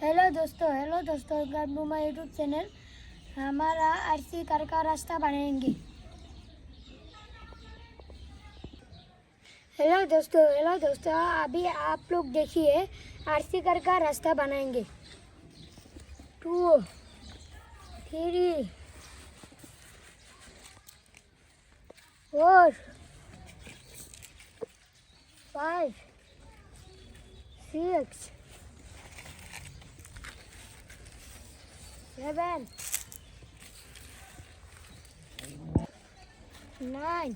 Hello दोस्तों welcome to my YouTube channel हमारा RC car का रास्ता बनाएंगे। हेलो दोस्तों अभी आप लोग देखिए आरसी कार का रास्ता बनाएंगे। 2 3 4 5 6 7 9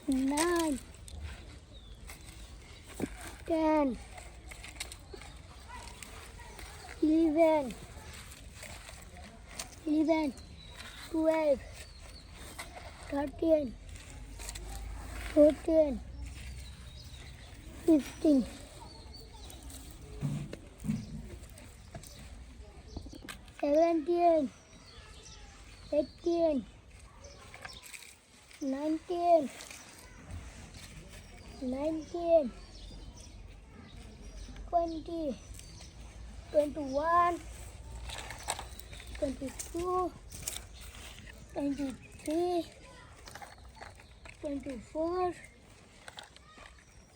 9 10 11 12 13 14 15 17 18 19 20 21 22 23 24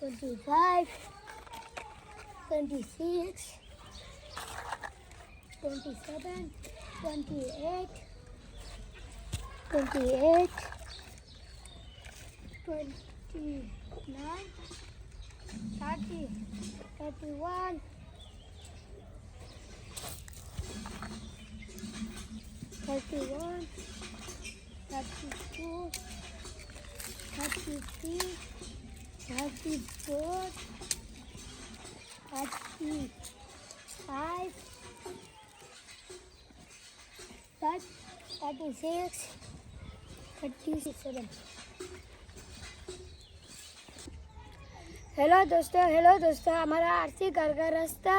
25 26 27 28 29 30 31 32 33 34 35 36 37। हेलो दोस्तों हमारा आरसी घर का रास्ता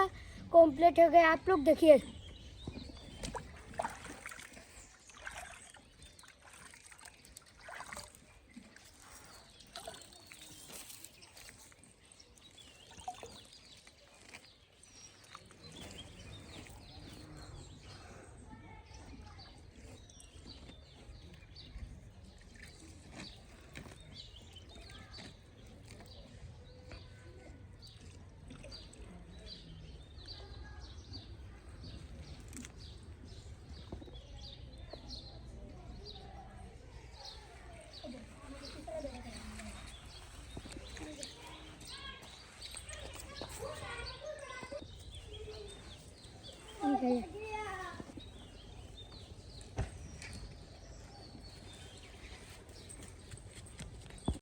कंप्लीट हो गया। आप लोग देखिए Okay.